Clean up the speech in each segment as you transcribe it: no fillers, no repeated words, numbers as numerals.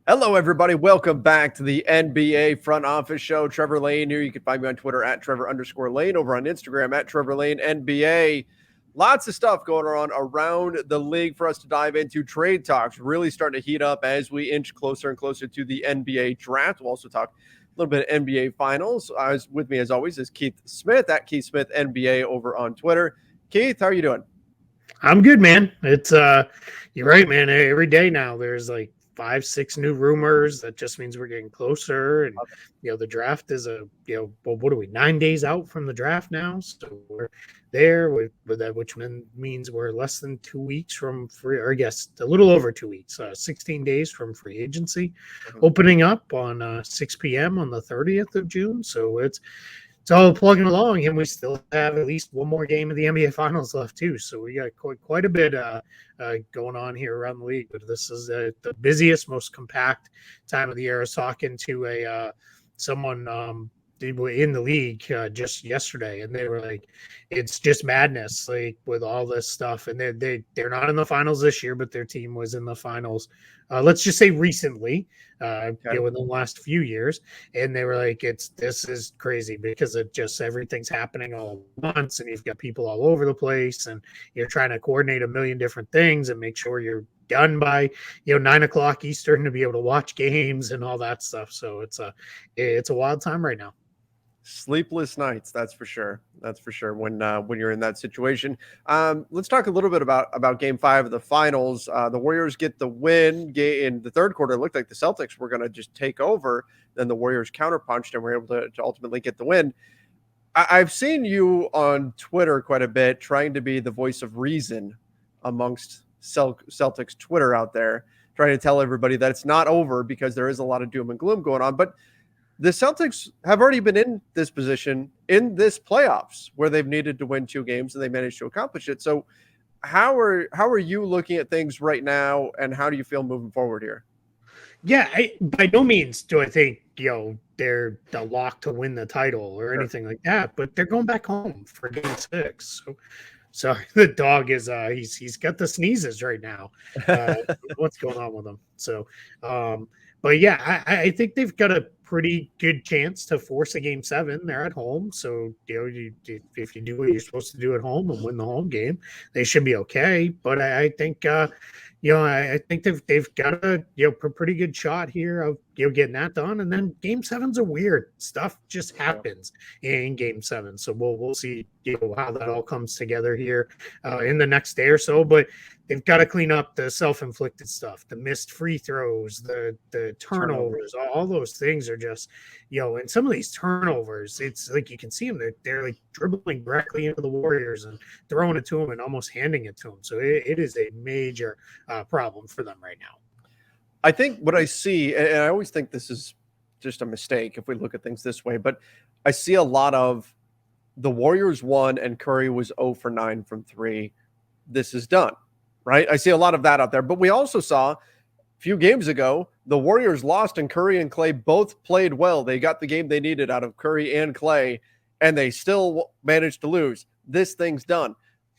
Hello, everybody. Welcome back to the NBA Front Office Show. Trevor Lane here. You can find me on Twitter at Trevor_Lane, over on Instagram at Trevor Lane NBA. Lots of stuff going on around the league for us to dive into. Trade talks really starting to heat up as we inch closer and closer to the NBA draft. We'll also talk a little bit of NBA finals. With me, as always, is Keith Smith at Keith Smith NBA over on Twitter. Keith, how are you doing? I'm good, man. It's you're right, man. Every day now there's like 5-6 new rumors. That just means we're getting closer. And the draft is what are we, 9 days out from the draft now? So we're there with that, which means we're less than 2 weeks from free, or I guess a little over 2 weeks, 16 days from free agency opening up on 6 p.m. on the 30th of June. So it's all plugging along, and we still have at least one more game of the NBA Finals left too. So we got quite a bit going on here around the league. But this is the busiest, most compact time of the year. I was talking to someone in the league just yesterday, and they were like, "It's just madness, like with all this stuff." And they're not in the finals this year, but their team was in the finals. Let's just say recently, within the last few years, and they were like, this is crazy because it just everything's happening all at once, and you've got people all over the place, and you're trying to coordinate a million different things and make sure you're done by 9 o'clock Eastern to be able to watch games and all that stuff. So it's a wild time right now. Sleepless nights, that's for sure. That's for sure. When you're in that situation, let's talk a little bit about Game 5 of the Finals. The Warriors get the win in the third quarter. It looked like the Celtics were going to just take over. Then the Warriors counterpunched and were able to ultimately get the win. I've seen you on Twitter quite a bit, trying to be the voice of reason amongst Celtics Twitter out there, trying to tell everybody that it's not over because there is a lot of doom and gloom going on, but the Celtics have already been in this position in this playoffs where they've needed to win 2 games and they managed to accomplish it. So how are you looking at things right now, and how do you feel moving forward here? Yeah, by no means do I think they're the lock to win the title or anything like that, but they're going back home for Game 6. So the dog is he's got the sneezes right now. What's going on with him? So but yeah, I think they've got a pretty good chance to force a Game 7. They're at home, so if you do what you're supposed to do at home and win the home game, they should be okay. But I think I think they've got a pretty good shot here of getting that done. And then Game 7's a weird stuff just happens in Game 7, so we'll see how that all comes together here in the next day or so. But they've got to clean up the self-inflicted stuff, the missed free throws, the turnovers. All those things are just and some of these turnovers, it's like you can see them. They're like dribbling directly into the Warriors and throwing it to them and almost handing it to them. So it is a major problem for them right now. I think what I see, and I always think this is just a mistake if we look at things this way, but I see a lot of the Warriors won and Curry was 0 for 9 from 3. This is done, right? I see a lot of that out there. But we also saw a few games ago, the Warriors lost and Curry and Clay both played well. They got the game they needed out of Curry and Clay, and they still managed to lose. This thing's done.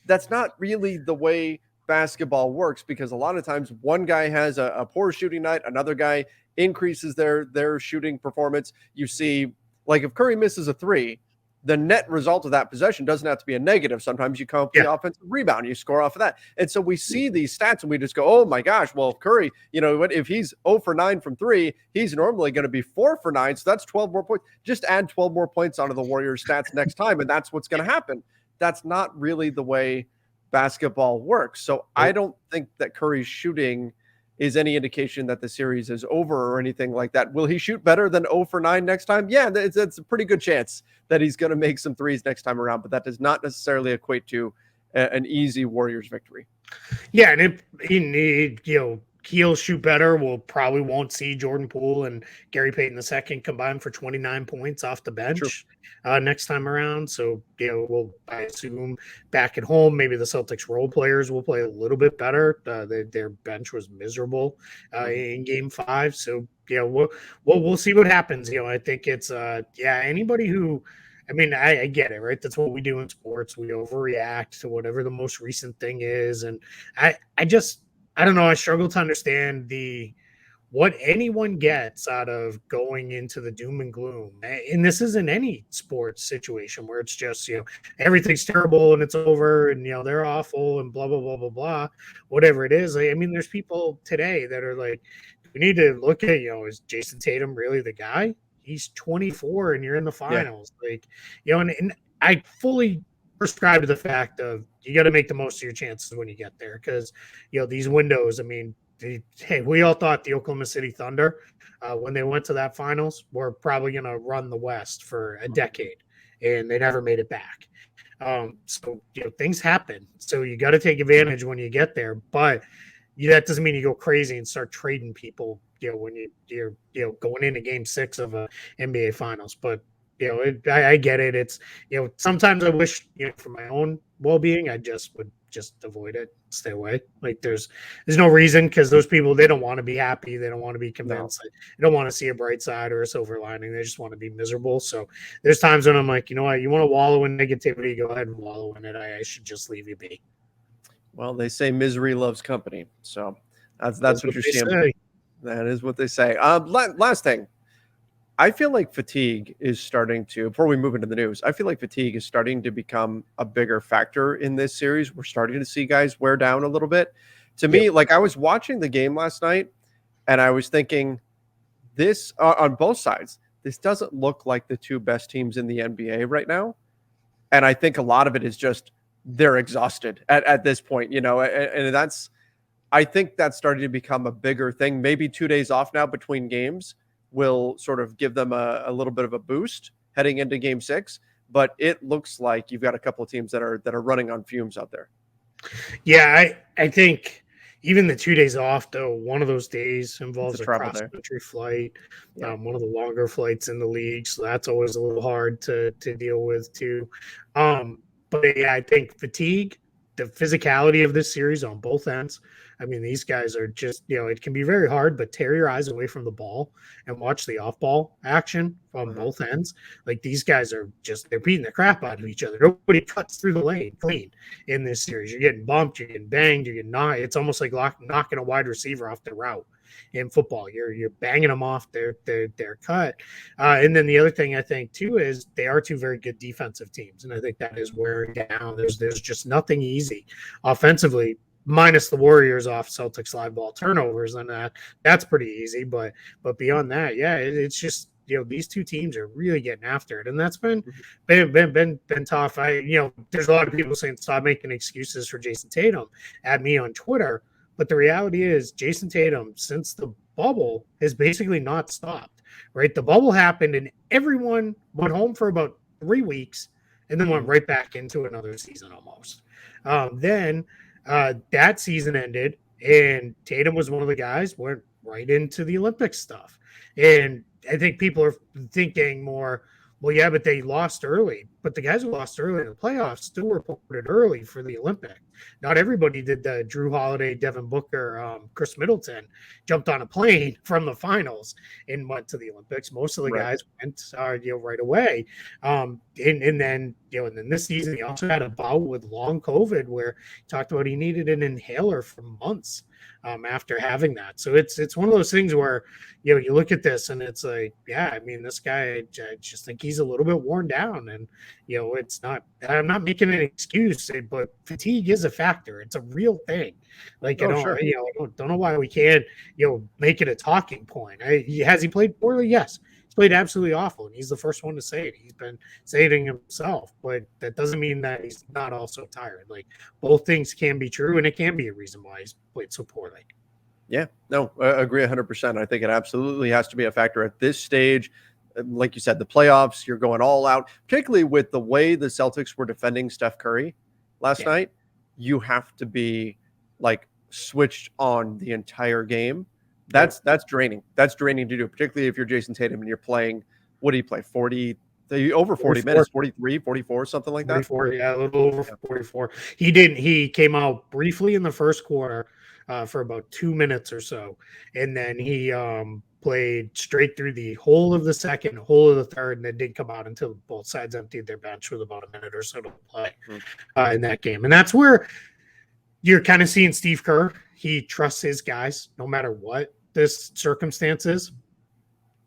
That's not really the way basketball works, because a lot of times one guy has a poor shooting night, another guy increases their shooting performance. You see, like if Curry misses a 3, the net result of that possession doesn't have to be a negative. Sometimes you come up with the offensive rebound, you score off of that. And so we see these stats and we just go, oh my gosh, well, if Curry, if he's 0 for 9 from 3, he's normally going to be 4 for 9. So that's 12 more points. Just add 12 more points onto the Warriors stats next time, and that's what's going to happen. That's not really the way basketball works. So I don't think that Curry's shooting is any indication that the series is over or anything like that. Will he shoot better than 0 for 9 next time? Yeah, it's a pretty good chance that he's going to make some threes next time around, but that does not necessarily equate to an easy Warriors victory. Yeah, and he'll shoot better. We'll probably won't see Jordan Poole and Gary Payton II combined for 29 points off the bench next time around. So, I assume back at home, maybe the Celtics role players will play a little bit better. Their bench was miserable in Game 5. So, we'll see what happens. I think it's, anybody who, I get it, right? That's what we do in sports. We overreact to whatever the most recent thing is. And I don't know. I struggle to understand what anyone gets out of going into the doom and gloom, and this isn't any sports situation where it's just, everything's terrible and it's over and, they're awful and blah, blah, blah, blah, blah, whatever it is. I mean, there's people today that are like, we need to look at, is Jason Tatum really the guy? He's 24 and you're in the Yeah. finals. Like, and I fully prescribe to the fact of you got to make the most of your chances when you get there. Cause these windows, I mean, hey, we all thought the Oklahoma City Thunder, when they went to that finals, were probably going to run the West for a decade, and they never made it back. So things happen. So you got to take advantage when you get there, but that doesn't mean you go crazy and start trading people. When you're going into Game 6 of a NBA Finals, but I get it. It's sometimes I wish for my own well-being, I would just avoid it, stay away. Like there's no reason, because those people, they don't want to be happy, they don't want to be convinced, they don't want to see a bright side or a silver lining, they just want to be miserable. So there's times when I'm like, you know what, you want to wallow in negativity, go ahead and wallow in it. I should just leave you be. Well, they say misery loves company, so that's what you're seeing. That is what they say. Last thing, I feel like fatigue is starting to, before we move into the news, I feel like fatigue is starting to become a bigger factor in this series. We're starting to see guys wear down a little bit. To me, like I was watching the game last night and I was thinking this on both sides, this doesn't look like the two best teams in the NBA right now. And I think a lot of it is just they're exhausted at this point, and I think that's starting to become a bigger thing. Maybe 2 days off now between games will sort of give them a little bit of a boost heading into Game 6, but it looks like you've got a couple of teams that are running on fumes out there. Yeah, I think even the 2 days off, though, one of those days involves a cross-country flight, one of the longer flights in the league, so that's always a little hard to deal with too. But yeah, I think fatigue, the physicality of this series on both ends. I mean, these guys are just, it can be very hard, but tear your eyes away from the ball and watch the off-ball action on both ends. Like these guys are they're beating the crap out of each other. Nobody cuts through the lane clean in this series. You're getting bumped, you're getting banged, you're getting knocked. It's almost like knocking a wide receiver off the route in football. You're banging them off their cut. And then the other thing I think too is they are two very good defensive teams, and I think that is wearing down. There's just nothing easy offensively, minus the Warriors off Celtics live ball turnovers, and that's pretty easy. But beyond that, yeah, it's just these two teams are really getting after it, and that's been tough. There's a lot of people saying stop making excuses for Jason Tatum at me on Twitter. But the reality is, Jason Tatum, since the bubble, has basically not stopped, right? The bubble happened and everyone went home for about 3 weeks and then went right back into another season almost. Then that season ended and Tatum was one of the guys, went right into the Olympic stuff. And I think people are thinking more, well, yeah, but they lost early. But the guys who lost early in the playoffs still reported early for the Olympic. Not everybody did the Drew Holiday, Devin Booker, Chris Middleton jumped on a plane from the finals and went to the Olympics. Most of the guys went right away. And then this season he also had a bout with long COVID where he talked about he needed an inhaler for months after having that. So it's one of those things where you look at this and it's like, yeah, I mean, this guy, I just think he's a little bit worn down, and it's not. I'm not making an excuse, but fatigue is a factor. It's a real thing. Like I don't know why we can't make it a talking point. Has he played poorly? Yes. Played absolutely awful, and he's the first one to say it. He's been saying it himself, but that doesn't mean that he's not also tired. Like both things can be true, and it can be a reason why he's played so poorly. Yeah, no, I agree 100%. I think it absolutely has to be a factor at this stage. Like you said, the playoffs, you're going all out, particularly with the way the Celtics were defending Steph Curry last night. You have to be like switched on the entire game. That's draining. That's draining to do, particularly if you're Jason Tatum and you're playing, what do you play? 40, over 40 minutes, 43, 44, something like that. 44, yeah, a little over 44. He came out briefly in the first quarter for about 2 minutes or so. And then he played straight through the whole of the second, whole of the third, and then didn't come out until both sides emptied their bench with about a minute or so to play in that game. And that's where you're kind of seeing Steve Kerr. He trusts his guys no matter what. this circumstance is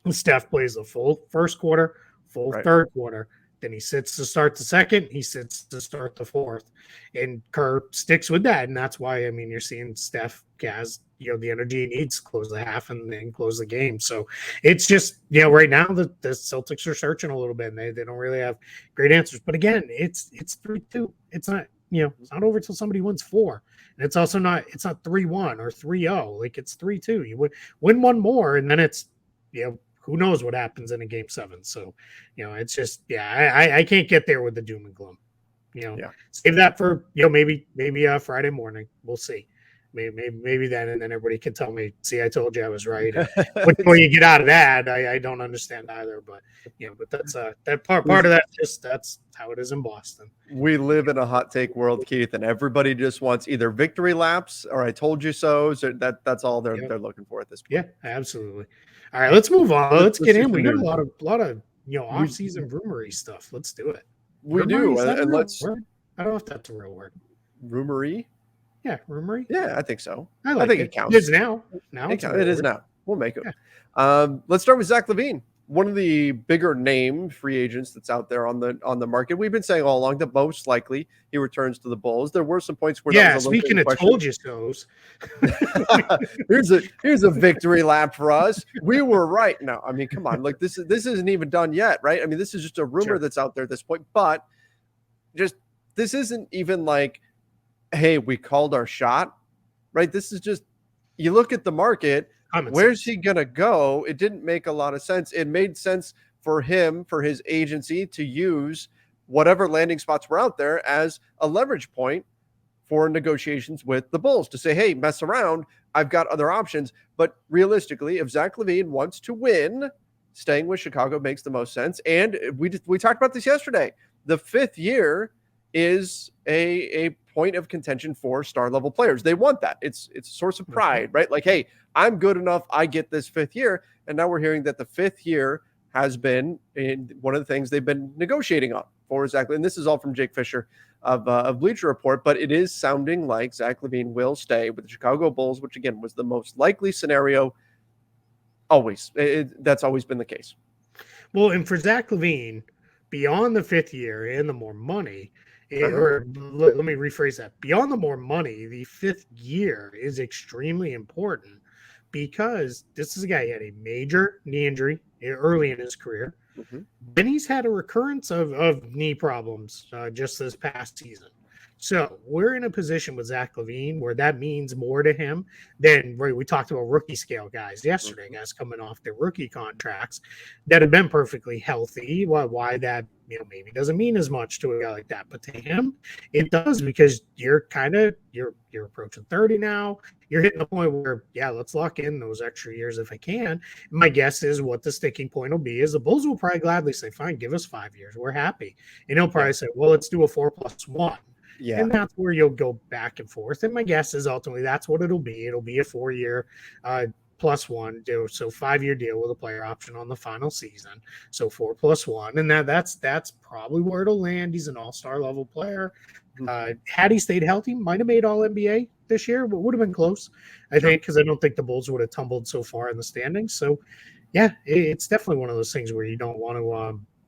Steph plays the full first quarter, full third quarter. Then he sits to start the second. He sits to start the fourth. And Kerr sticks with that. And that's why, I mean, you're seeing Steph has, the energy he needs to close the half and then close the game. So it's just, right now the Celtics are searching a little bit and they don't really have great answers. But again, it's 3-2. It's not, it's not over till somebody wins 4. And it's also not, it's not 3-1 or 3-0. Like it's 3-2. You would win one more and then it's, who knows what happens in a game 7. So, it's just, I can't get there with the doom and gloom. Save that for, maybe Friday morning. We'll see. Maybe then, and then everybody can tell me, see, I told you I was right. Which way you get out of that, I don't understand either. But, but that's that part of that, just that's how it is in Boston. We live in a hot take world, Keith, and everybody just wants either victory laps or I told you so. So that's all they're looking for at this point. Yeah, absolutely. All right, let's move on. Let's get in. We got a lot of off-season rumory stuff. Let's do it. We do, and let's. Word? I don't know if that's a real word. Rumory? Yeah, rumory. Yeah, I think so. I think it counts. It is now. It is now. We'll make it. Yeah. Let's start with Zach LaVine, one of the bigger name free agents that's out there on the market. We've been saying all along that most likely he returns to the Bulls. There were some points where that was a speaking of told you so's. here's a victory lap for us. We were right. No, I mean, come on. Like this isn't even done yet, right? I mean, this is just a rumor that's out there at this point, but just this isn't even like, hey, we called our shot, right? This is just, you look at the market, where's he going to go? It didn't make a lot of sense. It made sense for him, for his agency to use whatever landing spots were out there as a leverage point for negotiations with the Bulls to say, hey, mess around. I've got other options. But realistically, if Zach LaVine wants to win, staying with Chicago makes the most sense. And we talked about this yesterday. The 5th year is a point of contention for star level players. They want that. It's a source of pride, right? Like, hey, I'm good enough. I get this 5th year. And now we're hearing that the 5th year has been in one of the things they've been negotiating on for Zach. And this is all from Jake Fisher of Bleacher Report, but it is sounding like Zach LaVine will stay with the Chicago Bulls, which again was the most likely scenario. Always. That's always been the case. Well, and for Zach LaVine, beyond the 5th year and the more money, or let me rephrase that. Beyond the more money, the 5th year is extremely important because this is a guy who had a major knee injury early in his career. Mm-hmm. Then he's had a recurrence of knee problems just this past season. So we're in a position with Zach LaVine where that means more to him than we talked about rookie scale guys yesterday, guys coming off their rookie contracts that have been perfectly healthy. Why that maybe doesn't mean as much to a guy like that, but to him it does because you're approaching 30 now. You're hitting the point where let's lock in those extra years if I can. My guess is what the sticking point will be is the Bulls will probably gladly say, fine, give us 5 years. We're happy. And he'll probably say, well, let's do a 4+1. Yeah. And that's where you'll go back and forth. And my guess is ultimately that's what it'll be. It'll be a 4-year +1 deal. So 5-year deal with a player option on the final season. So 4+1. And that's probably where it'll land. He's an all-star level player. Had he stayed healthy, might have made all NBA this year, but would have been close, I think, because I don't think the Bulls would have tumbled so far in the standings. So it's definitely one of those things where you don't want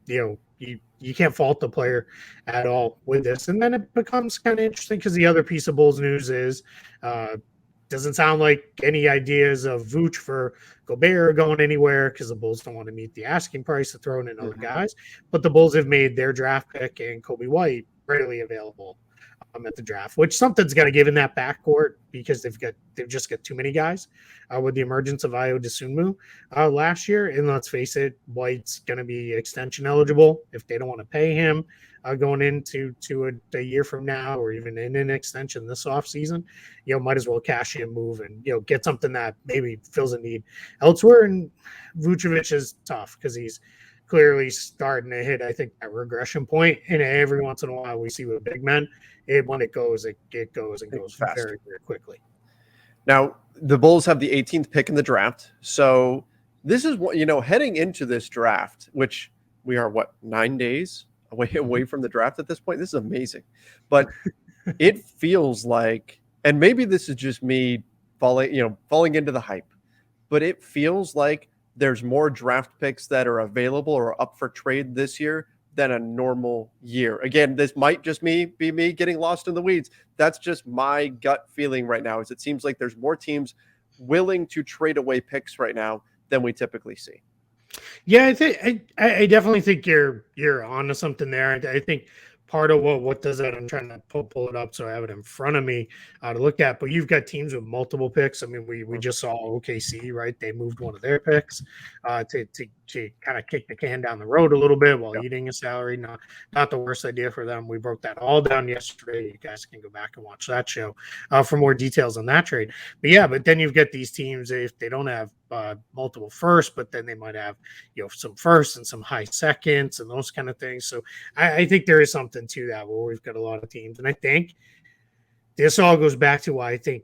to, you can't fault the player at all with this. And then it becomes kind of interesting because the other piece of Bulls news is doesn't sound like any ideas of Vooch for Gobert are going anywhere because the Bulls don't want to meet the asking price of throwing in other guys. But the Bulls have made their draft pick and Kobe White readily available at the draft, which something's got to give in that backcourt because they've just got too many guys with the emergence of Ayo Dosunmu last year. And let's face it, White's going to be extension eligible if they don't want to pay him going into a year from now or even in an extension this offseason. Might as well cash in, move, and get something that maybe fills a need elsewhere. And Vucevic is tough because he's clearly starting to hit, I think, that regression point. And every once in a while we see with big men, when it goes fast. very, very quickly. Now, the Bulls have the 18th pick in the draft. So this is what, heading into this draft, which we are 9 days away from the draft at this point. This is amazing. But it feels like, and maybe this is just me falling into the hype, but it feels like there's more draft picks that are available or up for trade this year than a normal year. Again, this might just be me getting lost in the weeds. That's just my gut feeling right now. Is it seems like there's more teams willing to trade away picks right now than we typically see. Yeah, I definitely think you're onto something there. I think part of what does that, I'm trying to pull it up so I have it in front of me to look at. But you've got teams with multiple picks. I mean, we just saw OKC, right? They moved one of their picks to kind of kick the can down the road a little bit while eating a salary. Not the worst idea for them. We broke that all down yesterday. You guys can go back and watch that show for more details on that trade. But then you've got these teams, if they don't have multiple firsts, but then they might have some firsts and some high seconds and those kind of things. So I think there is something to that where we've got a lot of teams, and I think this all goes back to why I think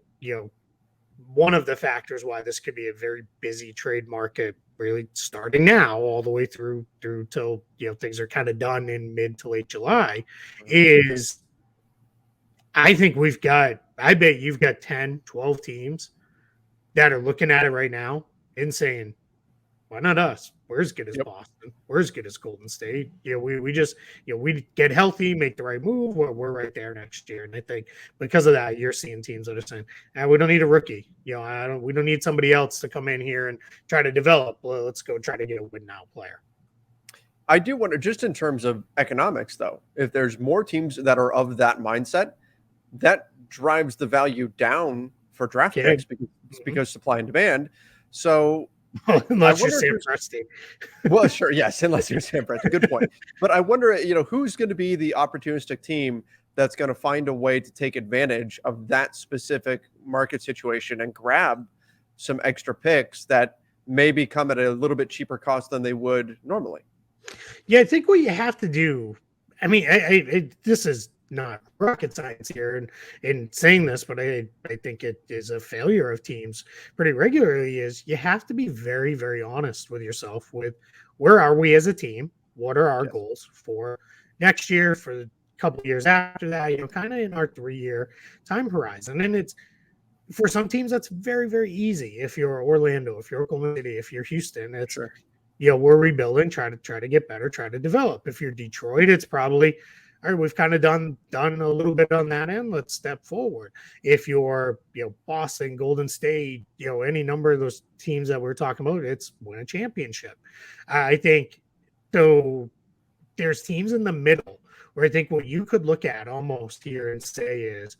one of the factors why this could be a very busy trade market, really starting now all the way through till things are kind of done in mid to late July, is I think I bet you've got 10, 12 teams that are looking at it right now and saying, why not us? We're as good as Boston. We're as good as Golden State. We just, we get healthy, make the right move. We're right there next year. And I think because of that, you're seeing teams that are saying, we don't need a rookie. We don't need somebody else to come in here and try to develop. Well, let's go try to get a win now player. I do wonder, just in terms of economics, though, if there's more teams that are of that mindset, that drives the value down for draft picks because supply and demand. So unless you're Sam Presti. Well, sure, yes, unless you're Sam Presti. Good point. But I wonder, who's going to be the opportunistic team that's going to find a way to take advantage of that specific market situation and grab some extra picks that maybe come at a little bit cheaper cost than they would normally. Yeah, I think what you have to do, I mean, this is not rocket science here in saying this, but I think it is a failure of teams pretty regularly, is you have to be very, very honest with yourself with where are we as a team? What are our goals for next year, for the couple of years after that, kind of in our 3-year time horizon. And it's, for some teams, that's very, very easy. If you're Orlando, if you're Oklahoma City, if you're Houston, it's, we're rebuilding, try to get better, try to develop. If you're Detroit, it's probably, all right, we've kind of done a little bit on that end. Let's step forward. If you're, Boston, Golden State, any number of those teams that we're talking about, it's win a championship. I think, though, there's teams in the middle where I think what you could look at almost here and say is,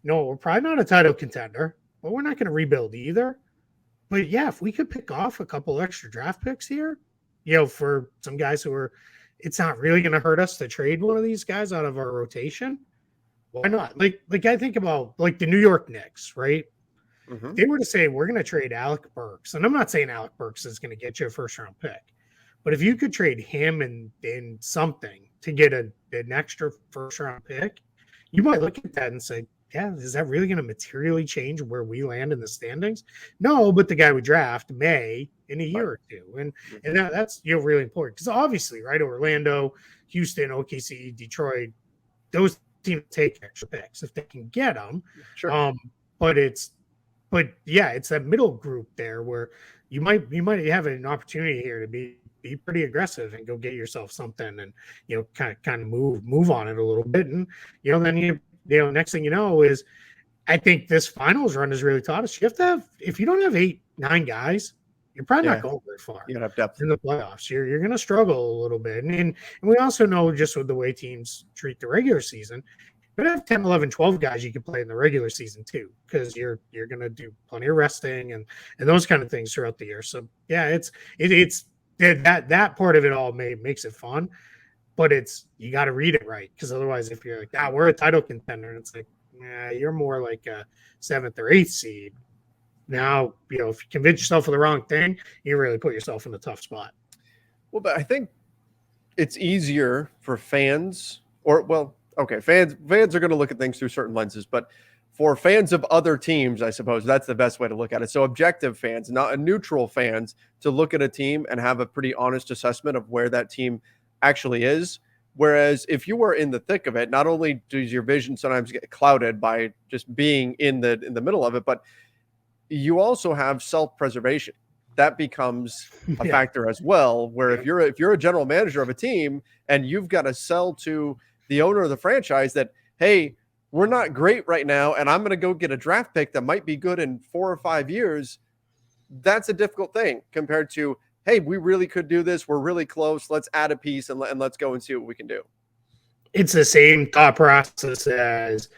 we're probably not a title contender, but we're not going to rebuild either. But yeah, if we could pick off a couple extra draft picks here, for some guys who are, it's not really going to hurt us to trade one of these guys out of our rotation. Why not? Like I think about like the New York Knicks, right? Mm-hmm. They were to say, we're going to trade Alec Burks. And I'm not saying Alec Burks is going to get you a first round pick, but if you could trade him in something to get an extra first round pick, you might look at that and say, yeah, is that really going to materially change where we land in the standings? No, but the guy we draft may in a year or two. And that's really important because obviously, right, Orlando, Houston, OKC, Detroit, those teams take extra picks if they can get them. Sure. But it's that middle group there where you might have an opportunity here to be pretty aggressive and go get yourself something and kind of move on it a little bit. And then next thing you know is, I think this finals run has really taught us you have to have, if you don't have 8-9 guys, you're probably not going very far. You have depth in the playoffs. You're going to struggle a little bit. And we also know, just with the way teams treat the regular season, you're going to have 10, 11, 12 guys you can play in the regular season too, because you're going to do plenty of resting and those kind of things throughout the year. So yeah, it's that part of it all makes it fun. But you got to read it right, because otherwise, if you're like, we're a title contender, and it's like, you're more like a 7th or 8th seed. Now, if you convince yourself of the wrong thing, you really put yourself in a tough spot. Well, but I think it's easier for fans, fans are going to look at things through certain lenses, but for fans of other teams, I suppose that's the best way to look at it. So objective fans, not neutral fans, to look at a team and have a pretty honest assessment of where that team actually is. Whereas if you were in the thick of it, not only does your vision sometimes get clouded by just being in the middle of it, but you also have self-preservation. that becomes a Yeah. factor as well, where Yeah. if you're a general manager of a team and you've got to sell to the owner of the franchise that, hey, we're not great right now, and I'm going to go get a draft pick that might be good in 4 or 5 years, that's a difficult thing compared to, hey, we really could do this. We're really close. Let's add a piece and let's go and see what we can do. It's the same thought process as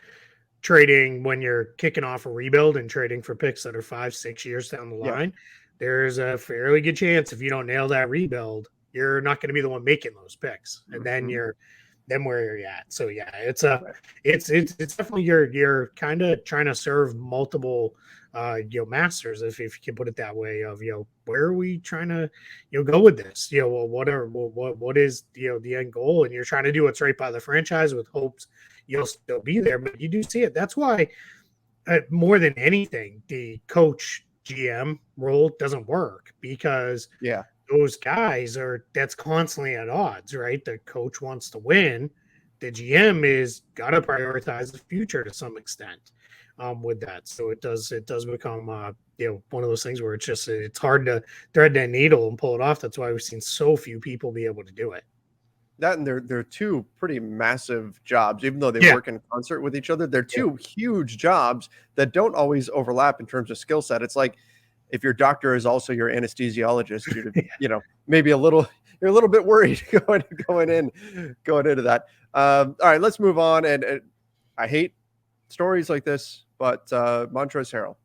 trading when you're kicking off a rebuild and trading for picks that are 5-6 years down the Yep. line. There's a fairly good chance if you don't nail that rebuild, you're not going to be the one making those picks, and then where you're at. So yeah, it's definitely you're kind of trying to serve multiple masters, if you can put it that way, of where are we trying to go with this, well, what is the end goal, and you're trying to do what's right by the franchise with hopes you'll still be there. But you do see it. That's why more than anything, the coach GM role doesn't work, because Yeah. those guys that's constantly at odds, right? The coach wants to win. The GM is got to prioritize the future to some extent with that. So it does become one of those things where it's hard to thread that needle and pull it off. That's why we've seen so few people be able to do it. That, and they're two pretty massive jobs, even though they work in concert with each other. They're two huge jobs that don't always overlap in terms of skill set. It's like if your doctor is also your anesthesiologist, maybe you're a little bit worried going into that. All right, let's move on. And I hate stories like this, but Montrezl Harrell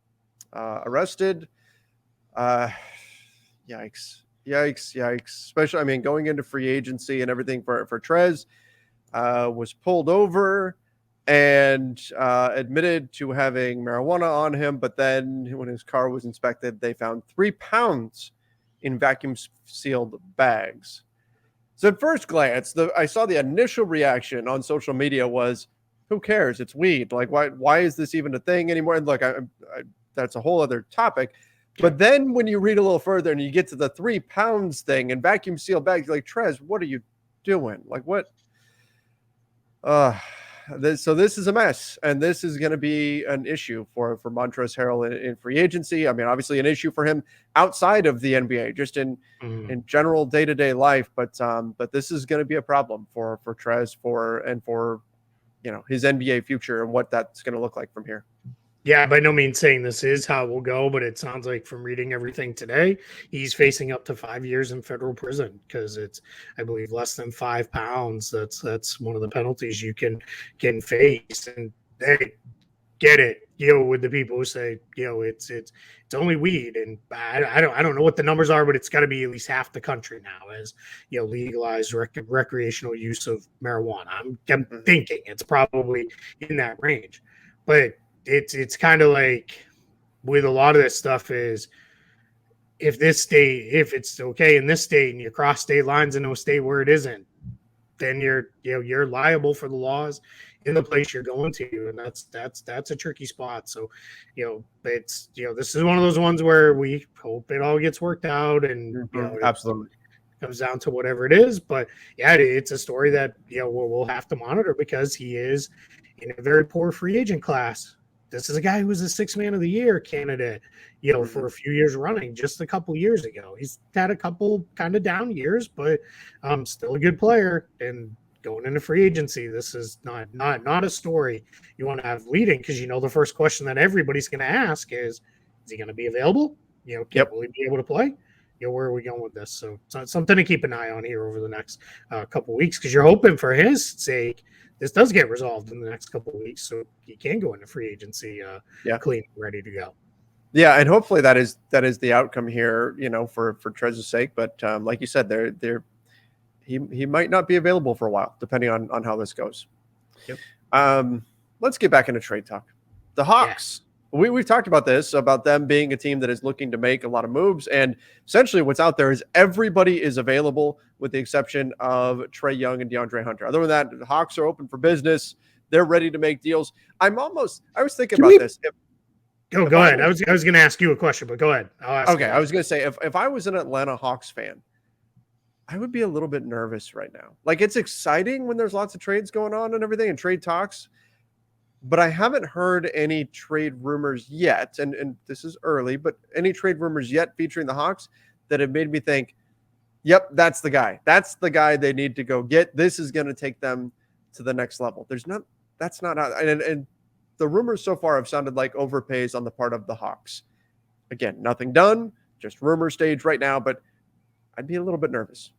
arrested. Yikes. Especially, I mean, going into free agency and everything for Trez, was pulled over and admitted to having marijuana on him. But then when his car was inspected, they found 3 pounds in vacuum sealed bags. So at first glance, I saw the initial reaction on social media was, who cares? It's weed. Like, why is this even a thing anymore? And look, that's a whole other topic. But then when you read a little further and you get to the 3 pounds thing and vacuum sealed bags, you're like, Trez, what are you doing? Like, what? So this is a mess, and this is going to be an issue for Montrezl Harrell in free agency. I mean, obviously an issue for him outside of the NBA, just in general day-to-day life. But this is going to be a problem for Trez for his NBA future and what that's going to look like from here. Yeah, by no means saying this is how it will go, but it sounds like from reading everything today, he's facing up to 5 years in federal prison because it's, I believe, less than 5 pounds. That's one of the penalties you can face, and they get it. With the people who say, it's only weed, and I don't know what the numbers are, but it's got to be at least half the country now as legalized recreational use of marijuana. I'm thinking it's probably in that range, but it's kind of like with a lot of this stuff is if it's okay in this state and you cross state lines into a state where it isn't, then you're liable for the laws in the place you're going to, and that's a tricky spot. So it's this is one of those ones where we hope it all gets worked out, and absolutely comes down to whatever it is. But yeah, it's a story that we'll have to monitor because he is in a very poor free agent class. This is a guy who was a 6th man of the year candidate, for a few years running, just a couple years ago. He's had a couple kind of down years, but still a good player. And going into free agency, this is not a story you want to have leading, because the first question that everybody's going to ask is he going to be available? Will he be able to play? Where are we going with this? So it's something to keep an eye on here over the next couple of weeks, because you're hoping for his sake this does get resolved in the next couple of weeks, so he can go into free agency clean and ready to go. Yeah, and hopefully that is the outcome here, for Trez's sake. But like you said, he might not be available for a while, depending on how this goes. Yep. Let's get back into trade talk. The Hawks. Yeah. We've talked about this, about them being a team that is looking to make a lot of moves, and essentially what's out there is everybody is available with the exception of Trae Young and DeAndre Hunter. Other than that, the Hawks are open for business. They're ready to make deals. I was thinking about this. Go ahead. I was going to ask you a question, but go ahead. Okay, I was going to say, if I was an Atlanta Hawks fan, I would be a little bit nervous right now. Like, it's exciting when there's lots of trades going on and everything and trade talks. but I haven't heard any trade rumors yet. And this is early, but any trade rumors yet featuring the Hawks that have made me think, yep, that's the guy. That's the guy they need to go get. This is going to take them to the next level. That's not, and the rumors so far have sounded like overpays on the part of the Hawks. Again, nothing done, just rumor stage right now, but I'd be a little bit nervous.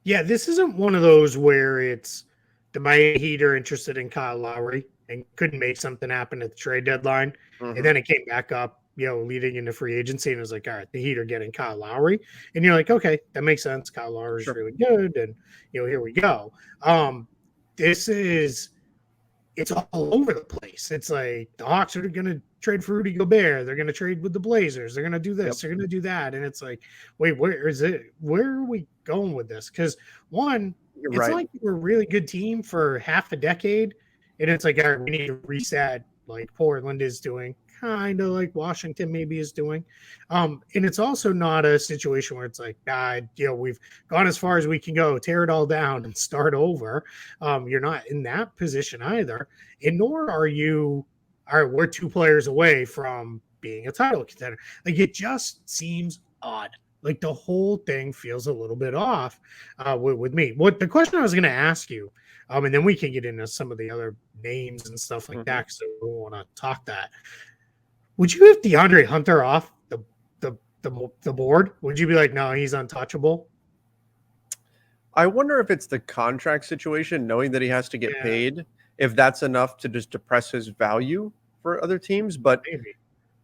Yeah, this isn't one of those where it's the Miami Heat are interested in Kyle Lowry and couldn't make something happen at the trade deadline. And then it came back up, leading into free agency, and it was like, all right, the Heat are getting Kyle Lowry. And you're like, okay, that makes sense. Kyle Lowry is really good. And, here we go. It's all over the place. It's like the Hawks are going to trade for Rudy Gobert. They're going to trade with the Blazers. They're going to do this. They're going to do that. And it's like, wait, where is it? Where are we going with this? Because it's right. like we're a really good team for half a decade. And it's like, all right, we need to reset like Portland is doing, kind of like Washington maybe is doing. And it's also not a situation where it's like, we've gone as far as we can go, tear it all down and start over. You're not in that position either. And nor are you, all right, we're 2 players away from being a title contender. Like, it just seems odd. Like, the whole thing feels a little bit off with me. The question I was going to ask you, and then we can get into some of the other names and stuff like that, because we want to talk that. Would you have DeAndre Hunter off the board? Would you be like, no, he's untouchable? I wonder if it's the contract situation, knowing that he has to get paid, if that's enough to just depress his value for other teams. But maybe.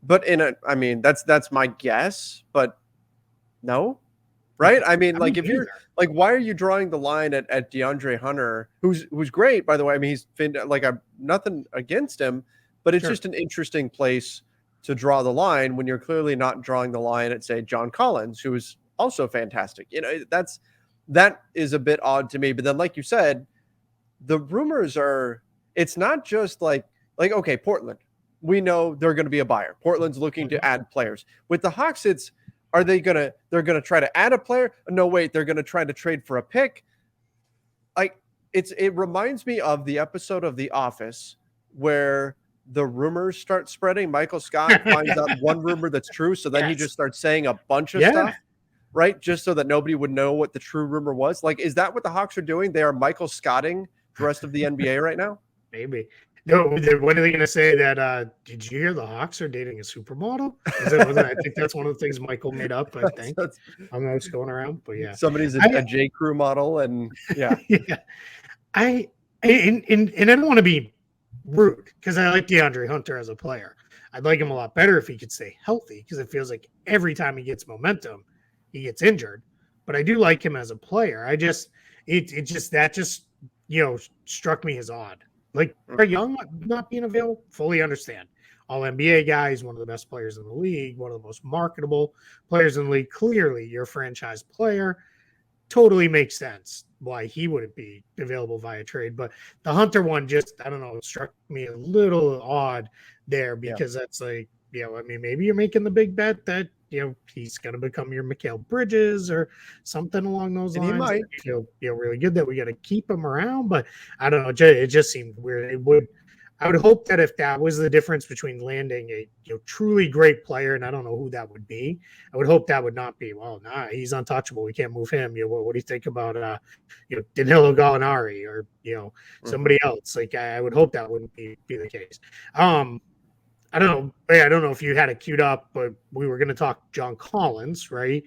That's my guess, but no, right? I mean, like, if you're like, why are you drawing the line at DeAndre Hunter, who's great, by the way? I mean, he's been like, I'm nothing against him, but it's just an interesting place to draw the line when you're clearly not drawing the line at, say, John Collins, who is also fantastic. That is a bit odd to me. But then, like you said, the rumors are, it's not just like, okay, Portland, we know they're going to be a buyer. Portland's looking to add players. With the Hawks, they're going to try to add a player? No, wait, they're going to try to trade for a pick. Like, it reminds me of the episode of The Office where the rumors start spreading. Michael Scott finds out one rumor that's true, so then he just starts saying a bunch of stuff, right? Just so that nobody would know what the true rumor was. Like, is that what the Hawks are doing? They are Michael Scotting the rest of the NBA right now? Maybe. No, what are they going to say? That did you hear the Hawks are dating a supermodel? I think that's one of the things Michael made up. I think I don't know what's going around, but yeah, somebody's a J. Crew model, and I don't want to be rude because I like DeAndre Hunter as a player. I'd like him a lot better if he could stay healthy, because it feels like every time he gets momentum, he gets injured. But I do like him as a player. It just struck me as odd. Like, Trae Young not being available, fully understand. All NBA guy, he's one of the best players in the league, one of the most marketable players in the league. Clearly, your franchise player. Totally makes sense why he wouldn't be available via trade. But the Hunter one just, I don't know, it struck me a little odd there, because that's like, maybe you're making the big bet that, he's going to become your Mikal Bridges or something along those lines. He might feel really good that we got to keep him around, but I don't know. It just seemed weird. I would hope that if that was the difference between landing a truly great player, and I don't know who that would be, I would hope that would not be, well, nah, he's untouchable, we can't move him. What do you think about Danilo Gallinari or somebody else? Like, I would hope that wouldn't be the case. I don't know. I don't know if you had it queued up, but we were going to talk John Collins, right?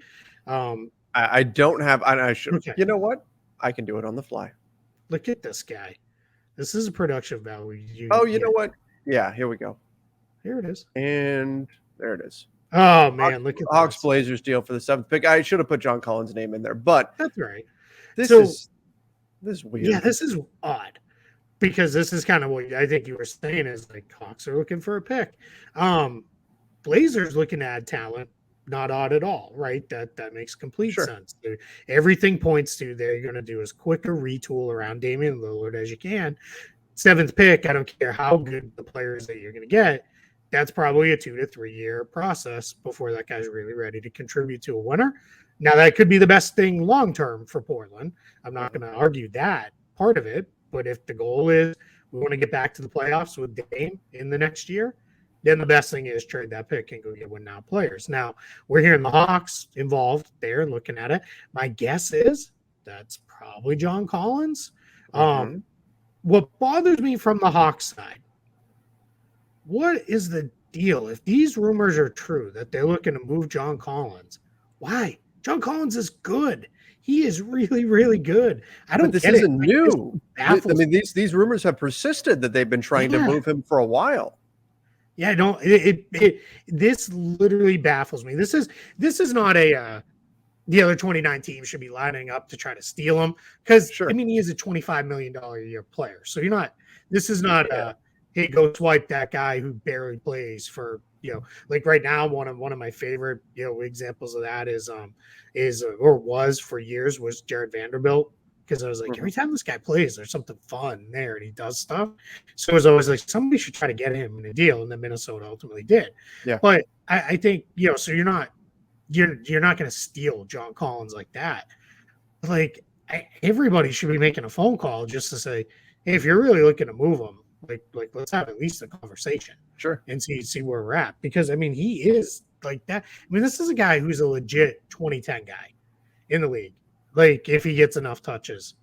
I don't have. I should. Okay. You know what? I can do it on the fly. Look at this guy. This is a production value. You know what? Yeah, here we go. Here it is. And there it is. Oh, man. Look at Hawks Blazers deal for the 7th pick. I should have put John Collins' name in there, but that's right. This is weird. Yeah, this is odd, because this is kind of what I think you were saying is, like, Hawks are looking for a pick. Blazers looking to add talent. Not odd at all, right? That makes complete sense. Everything points to they're going to do as quick a retool around Damian Lillard as you can. 7th pick, I don't care how good the players that you're going to get. That's probably a 2 to 3 year process before that guy's really ready to contribute to a winner. Now, that could be the best thing long term for Portland. I'm not going to argue that part of it, but if the goal is we want to get back to the playoffs with Dame in the next year, then the best thing is trade that pick and go get win now players. Now, we're hearing the Hawks involved there looking at it. My guess is that's probably John Collins. Mhm. What bothers me from the Hawks side, what is the deal? If these rumors are true that they're looking to move John Collins, why? John Collins is good. He is really, really good. I But don't this get it. isn't Like, this new. I baffles mean, these rumors have persisted that they've been me. trying to Yeah. move him for a while. Yeah, no, this literally baffles me. This is not a the other 29 teams should be lining up to try to steal him because I Sure. mean he is a $25 million a year player. So you're not. This is not Yeah. hey, go swipe that guy who barely plays for like right now. One of my favorite examples of that is or was for years was Jared Vanderbilt, because I was like, Mhm. every time this guy plays, there's something fun there and he does stuff. So it was always like somebody should try to get him in a deal, and then Minnesota ultimately did. Yeah. But I think so you're not going to steal John Collins like that. Like everybody should be making a phone call just to say, hey, if you're really looking to move him, like let's have at least a conversation Sure. and see where we're at. Because I mean, he is like that. I mean, this is a guy who's a legit 2010 guy in the league. Like if he gets enough touches,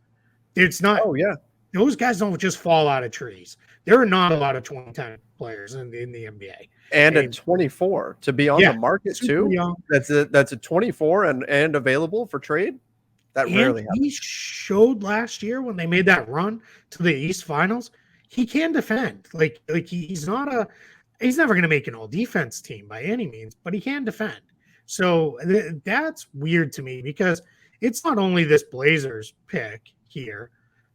it's not. Oh, yeah. Those guys don't just fall out of trees. There are not a lot of 2010 players in the NBA. And at And 24 to be on the yeah, market super too. young. That's a 24 and available for trade. That And rarely he happens. showed last year when they made that run to the East Finals, he can defend. He's never going to make an all defense team by any means, but he can defend. So that's weird to me because it's not only this Blazers pick here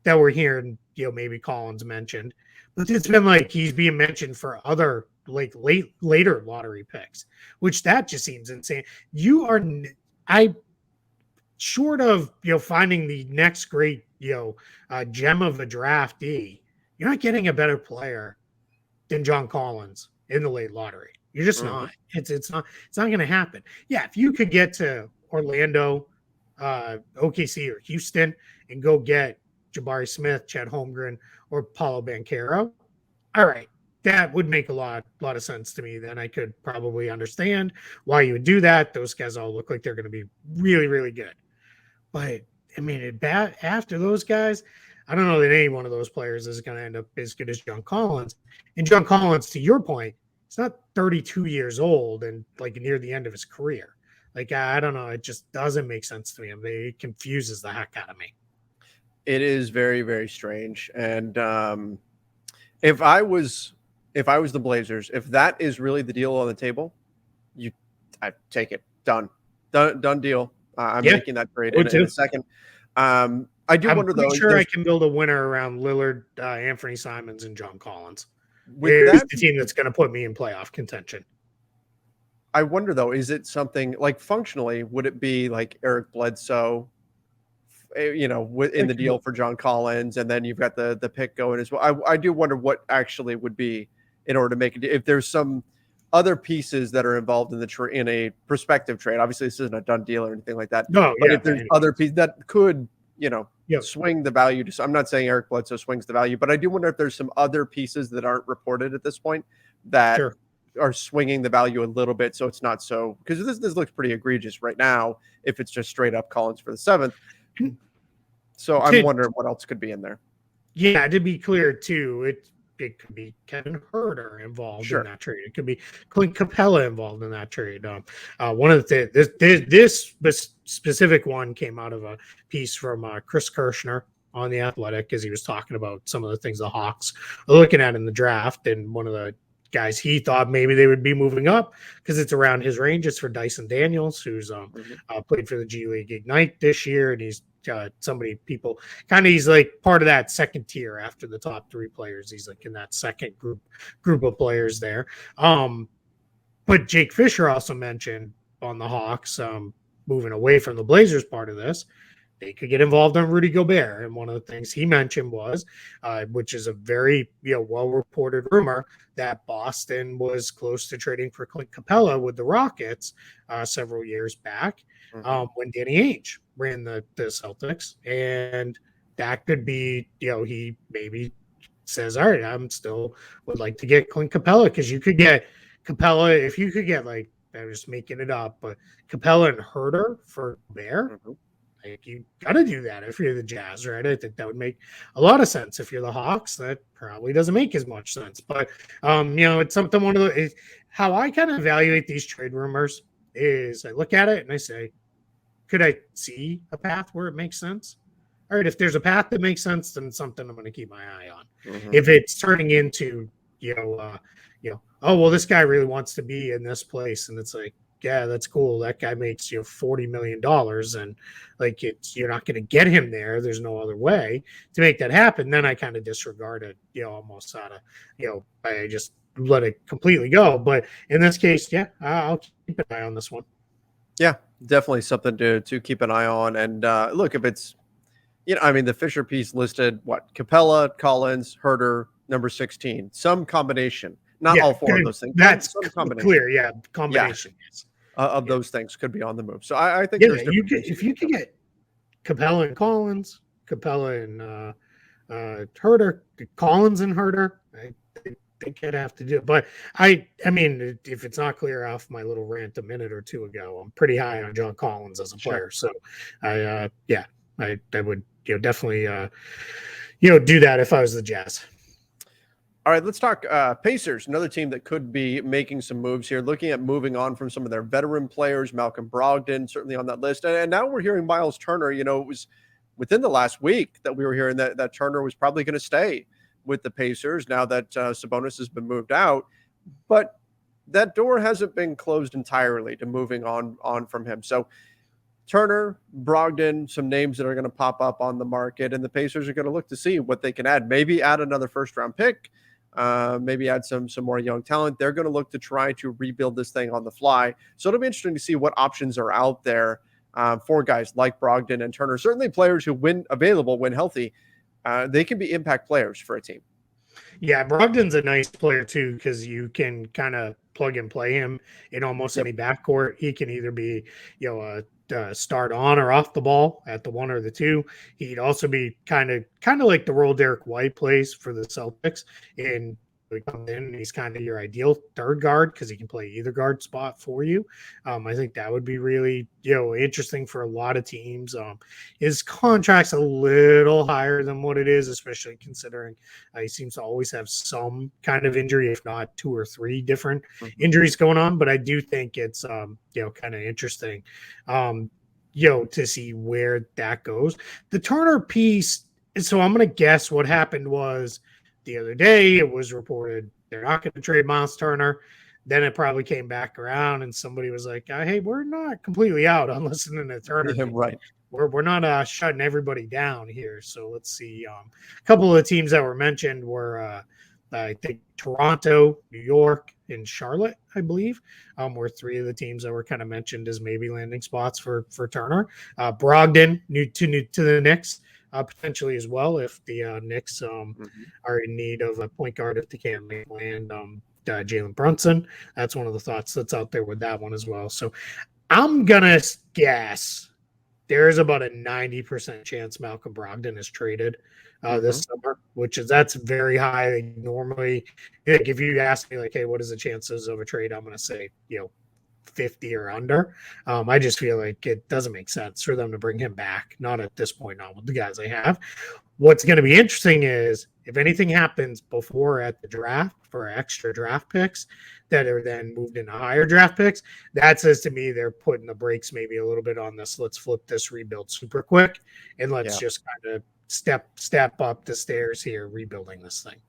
that we're hearing, maybe Collins mentioned, but it's been like he's being mentioned for other like later lottery picks, which that just seems insane. I short of finding the next great gem of a draftee, you're not getting a better player than John Collins in the late lottery. You're just Mhm. not. It's not going to happen. Yeah, if you could get to Orlando, OKC, or Houston and go get Jabari Smith, Chad Holmgren, or Paulo Banchero, all right, that would make a lot of sense to me. Then I could probably understand why you would do that. Those guys all look like they're going to be really, really good. But I mean, after those guys, I don't know that any one of those players is going to end up as good as John Collins. And John Collins, to your point, he's not 32 years old and like near the end of his career. Like I don't know, it just doesn't make sense to me. I mean, it confuses the heck out of me. It is very, very strange. And if I was the Blazers, if that is really the deal on the table, you I take it. Done deal. I'm Yeah, making that trade would in too. a second. I do I'm wonder pretty though. sure I can build a winner around Lillard, Anthony Simons, and John Collins. With It's that, the team that's going to put me in playoff contention. I wonder though, is it something like functionally? Would it be like Eric Bledsoe, in the deal for John Collins, and then you've got the pick going as well? I do wonder what actually would be in order to make it. If there's some other pieces that are involved in in a prospective trade. Obviously, this isn't a done deal or anything like that. No, But yeah, if by there's any other means. pieces that could, Yep. swing the value to. I'm not saying Eric Bledsoe swings the value, but I do wonder if there's some other pieces that aren't reported at this point that Sure. are swinging the value a little bit, so it's not so, because this looks pretty egregious right now if it's just straight up Collins for the 7th. So I'm To, wondering what else could be in there. yeah, to be clear too, it could be Kevin Herter involved in Sure. that trade. It could be Clint Capella involved in that trade. One of the this specific one came out of a piece from Chris Kirschner on the Athletic, as he was talking about some of the things the Hawks are looking at in the draft, and one of the guys he thought maybe they would be moving up because it's around his range. It's for Dyson Daniels, who's played for the G League Ignite this year, and he's he's like part of that second tier after the top three players. He's like in that second group of players there. But Jake Fisher also mentioned on the Hawks, moving away from the Blazers part of this, they could get involved on Rudy Gobert. And one of the things he mentioned was, which is a very well-reported rumor, that Boston was close to trading for Clint Capella with the Rockets several years back when Danny Ainge ran the Celtics. And that could be, he maybe says, all right, I'm still would like to get Clint Capella, because you could get Capella if you could get, like, I'm just making it up, but Capella and Herter for Bear. Mhm. Like, you got to do that if you're the Jazz, right? I think that would make a lot of sense. If you're the Hawks, that probably doesn't make as much sense. But it's something how I kind of evaluate these trade rumors is I look at it and I say, could I see a path where it makes sense? All right, if there's a path that makes sense, then it's something I'm going to keep my eye on. Mhm. If it's turning into, oh well, this guy really wants to be in this place, and it's like, yeah, that's cool. That guy makes $40 million, and like you're not going to get him there. There's no other way to make that happen. Then I kind of disregard it, almost out of, I just let it completely go. But in this case, yeah, I'll keep an eye on this one. Yeah, definitely something to keep an eye on. And look, if it's, I mean, the Fisher piece listed Capella, Collins, Herter, number 16, some combination. Not all four of those things. That's some combination. Clear, yeah, combination. Yeah, of those things could be on the move. So I think there's if you could get Capella and Collins, Capella and Herter, Collins and Herter, I think I'd have to do it. But I mean, if it's not clear off my little rant a minute or two ago, I'm pretty high on John Collins as a player. So I would definitely do that if I was the Jazz. All right, let's talk Pacers, another team that could be making some moves here, looking at moving on from some of their veteran players, Malcolm Brogdon, certainly on that list. And now we're hearing Myles Turner. It was within the last week that we were hearing that Turner was probably going to stay with the Pacers now that Sabonis has been moved out. But that door hasn't been closed entirely to moving on from him. So Turner, Brogdon, some names that are going to pop up on the market, and the Pacers are going to look to see what they can add. Maybe add another first-round pick, maybe add some more young talent. They're going to look to try to rebuild this thing on the fly. So it'll be interesting to see what options are out there for guys like Brogdon and Turner. Certainly players who, when available, when healthy, they can be impact players for a team. Yeah, Brogdon's a nice player too, because you can kind of plug and play him in almost any backcourt. He can either be, start on or off the ball at the 1 or the 2. He'd also be kind of like the role Derek White plays for the Celtics. And he comes in and he's kind of your ideal third guard because he can play either guard spot for you. I think that would be really, interesting for a lot of teams. His contract's a little higher than what it is, especially considering he seems to always have some kind of injury, if not 2 or 3 different injuries going on. But I do think it's, kind of interesting, to see where that goes. The Turner piece, so I'm going to guess what happened was, the other day, it was reported they're not going to trade Myles Turner. Then it probably came back around, and somebody was like, "Hey, we're not completely out on listening to Turner. Yeah, right? We're not shutting everybody down here." So let's see. A couple of the teams that were mentioned were, I think, Toronto, New York, and Charlotte, I believe, were 3 of the teams that were kind of mentioned as maybe landing spots for Turner. Brogdon, to the Knicks. Potentially as well, if the Knicks are in need of a point guard, if they can't land Jalen Brunson. That's one of the thoughts that's out there with that one as well. So I'm going to guess there's about a 90% chance Malcolm Brogdon is traded this summer, that's very high. Normally, like, if you ask me, like, hey, what is the chances of a trade? I'm going to say, 50 or under. I just feel like it doesn't make sense for them to bring him back. Not at this point, not with the guys they have. What's going to be interesting is if anything happens before at the draft for extra draft picks that are then moved into higher draft picks, that says to me they're putting the brakes maybe a little bit on this. Let's flip this rebuild super quick and let's just kind of step up the stairs here, rebuilding this thing.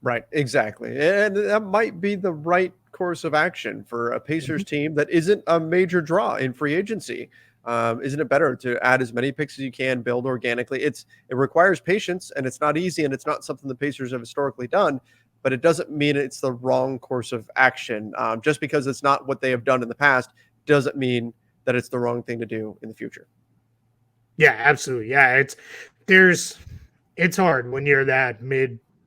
Right, exactly. And that might be the right course of action for a Pacers team that isn't a major draw in free agency. Isn't it better to add as many picks as you can, build organically? It requires patience, and it's not easy, and it's not something the Pacers have historically done, but it doesn't mean it's the wrong course of action. Just because it's not what they have done in the past doesn't mean that it's the wrong thing to do in the future. Yeah, absolutely. Yeah, it's hard when you're that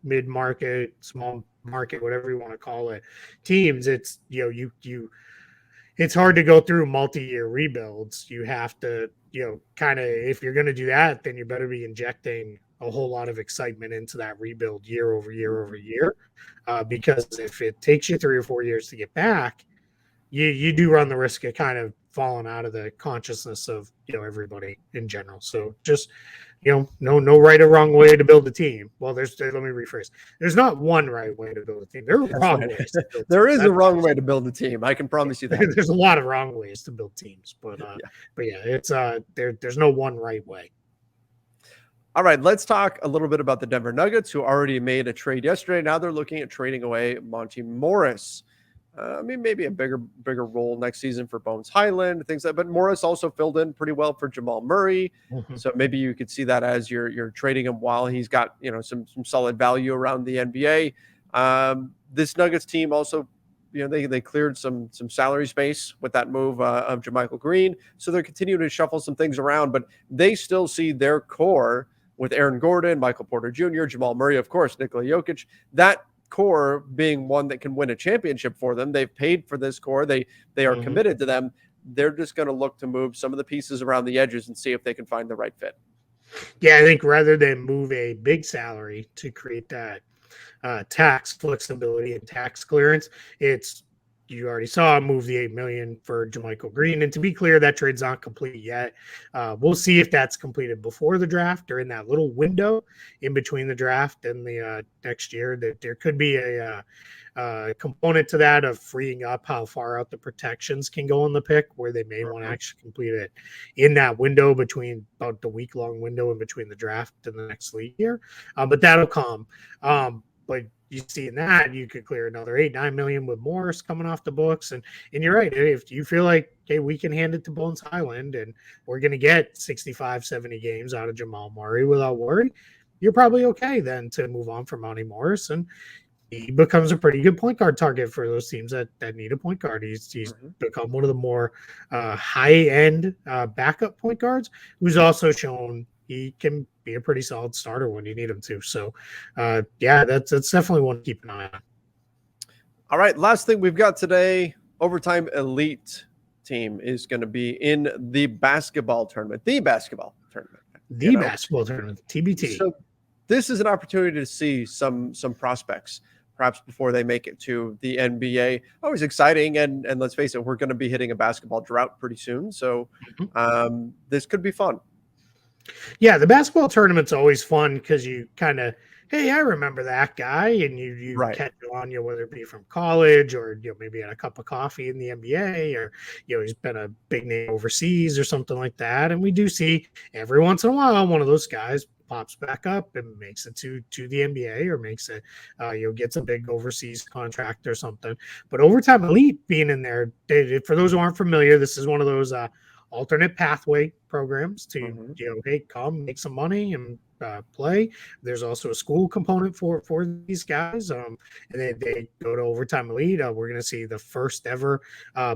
mid-market, small market, whatever you want to call it, teams. It's, it's hard to go through multi-year rebuilds. You have to, kind of, if you're going to do that, then you better be injecting a whole lot of excitement into that rebuild year over year over year. Because if it takes you 3 or 4 years to get back, you do run the risk of kind of falling out of the consciousness of everybody in general. So just no right or wrong way to build a team. Well, let me rephrase. There's not one right way to build a team. There are wrong ways to build There teams. is a wrong way to build a team. I can promise you that. There's a lot of wrong ways to build teams, but it's there's no one right way. All right, let's talk a little bit about the Denver Nuggets, who already made a trade yesterday. Now they're looking at trading away Monte Morris. Maybe a bigger role next season for Bones Highland, things like that. But Morris also filled in pretty well for Jamal Murray. Mm-hmm. So maybe you could see that as you're trading him while he's got some solid value around the NBA. This Nuggets team also, they cleared some salary space with that move of JaMychal Green. So they're continuing to shuffle some things around, but they still see their core with Aaron Gordon, Michael Porter Jr., Jamal Murray, of course, Nikola Jokic, that core being one that can win a championship for them. They've paid for this core. They are mm-hmm. committed to them. They're just going to look to move some of the pieces around the edges and see if they can find the right fit. Yeah, I think rather than move a big salary to create that tax flexibility and tax clearance, you already saw move the $8 million for JaMychal Green. And to be clear, that trade's not complete yet. We'll see if that's completed before the draft or in that little window in between the draft and the next year. That there could be a component to that of freeing up how far out the protections can go on the pick, where they may want to actually complete it in that window between about the week-long window in between the draft and the next league year. But that'll come. But you see in that, you could clear another $8-9 million with Morris coming off the books. And you're right. If you feel like, hey, we can hand it to Bones Highland and we're going to get 65, 70 games out of Jamal Murray without worry, you're probably okay then to move on from Monte Morris. And he becomes a pretty good point guard target for those teams that need a point guard. He's mm-hmm. become one of the more high-end backup point guards, who's also shown he can be a pretty solid starter when you need him to. So, that's definitely one to keep an eye on. All right, last thing we've got today, Overtime Elite team is going to be in the basketball tournament. The basketball tournament, TBT. So this is an opportunity to see some prospects, perhaps before they make it to the NBA. Always exciting, and let's face it, we're going to be hitting a basketball drought pretty soon. So this could be fun. Yeah, the basketball tournament's always fun because you kind of, hey, I remember that guy, and you right. catch on whether it be from college or maybe had a cup of coffee in the NBA, or he's been a big name overseas or something like that. And we do see every once in a while one of those guys pops back up and makes it to the NBA, or makes it gets a big overseas contract or something. But Overtime Elite being in there, for those who aren't familiar, this is one of those alternate pathway programs to mm-hmm. Hey, come make some money and play. There's also a school component for these guys, and they go to Overtime Elite. We're going to see the first ever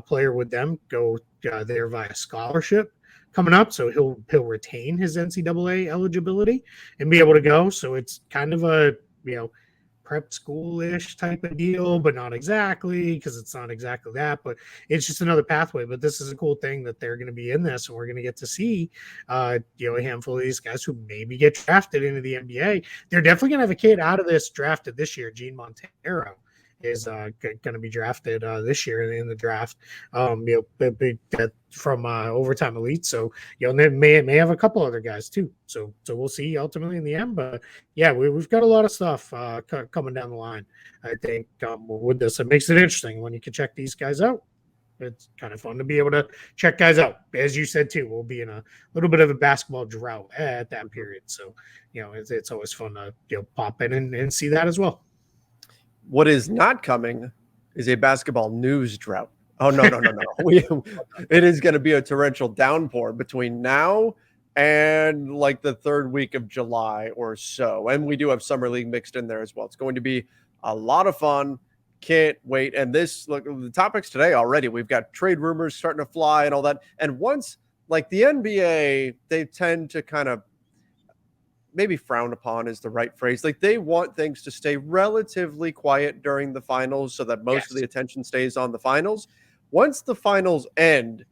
player with them go there via scholarship coming up, so he'll retain his NCAA eligibility and be able to go. So it's kind of a prep school-ish type of deal, but not exactly, because it's not exactly that, but it's just another pathway. But this is a cool thing that they're going to be in this, and we're going to get to see a handful of these guys who maybe get drafted into the NBA. They're definitely going to have a kid out of this drafted this year. Gene Montero is going to be drafted this year in the draft, from Overtime Elite. So, they may have a couple other guys too. So we'll see ultimately in the end. But yeah, we've got a lot of stuff coming down the line. I think with this, it makes it interesting when you can check these guys out. It's kind of fun to be able to check guys out. As you said too, we'll be in a little bit of a basketball drought at that period. So, it's always fun to pop in and see that as well. What is not coming is a basketball news drought. Oh, no. It is going to be a torrential downpour between now and like the third week of July or so. And we do have Summer League mixed in there as well. It's going to be a lot of fun. Can't wait. And look, the topics today already, we've got trade rumors starting to fly and all that. And once, like the NBA, they tend to kind of, maybe frown upon is the right phrase. Like they want things to stay relatively quiet during the finals so that most of the attention stays on the finals. Once the finals end,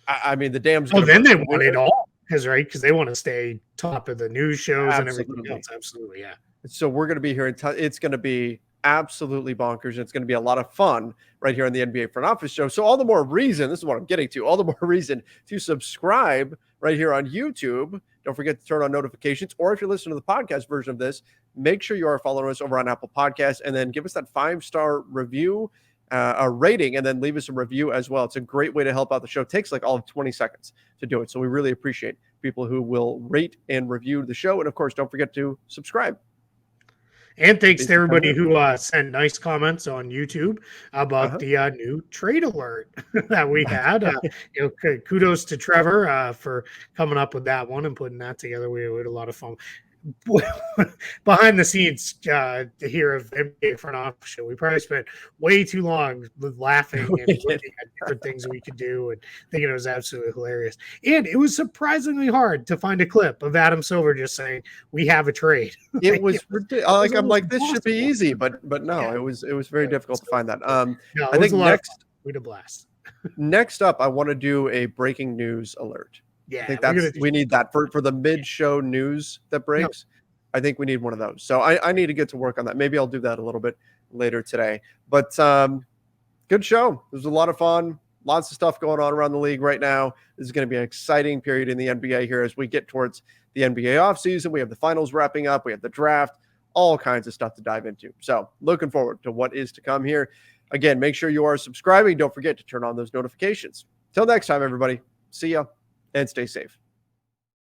I mean, the dam's Oh, going then they want it all because they want to stay top of the news shows and everything Absolutely. else. Absolutely, yeah. So we're going to be here. It's going to be absolutely bonkers. And it's going to be a lot of fun right here on the NBA Front Office Show. So all the more reason, this is what I'm getting to, all the more reason to subscribe right here on YouTube. Don't forget to turn on notifications. Or if you're listening to the podcast version of this, make sure you are following us over on Apple Podcasts, and then give us that 5-star review, a rating, and then leave us a review as well. It's a great way to help out the show. It takes like all of 20 seconds to do it. So we really appreciate people who will rate and review the show. And of course, don't forget to subscribe. And thanks to everybody who sent nice comments on YouTube about the new trade alert that we had. Kudos to Trevor for coming up with that one and putting that together. We had a lot of fun. Behind the scenes here of NBA Front Office Show, we probably spent way too long laughing and looking at different things we could do and thinking it was absolutely hilarious. And it was surprisingly hard to find a clip of Adam Silver just saying, "We have a trade." It was ridiculous. Like, I'm like, this should be easy, but no, it was very difficult to find that. No, I think we had a blast. Next up, I want to do a breaking news alert. Yeah, I think we need that for the mid-show news that breaks. I think we need one of those. So I need to get to work on that. Maybe I'll do that a little bit later today. But good show. It was a lot of fun. Lots of stuff going on around the league right now. This is going to be an exciting period in the NBA here as we get towards the NBA offseason. We have the finals wrapping up. We have the draft. All kinds of stuff to dive into. So looking forward to what is to come here. Again, make sure you are subscribing. Don't forget to turn on those notifications. Till next time, everybody. See ya and stay safe.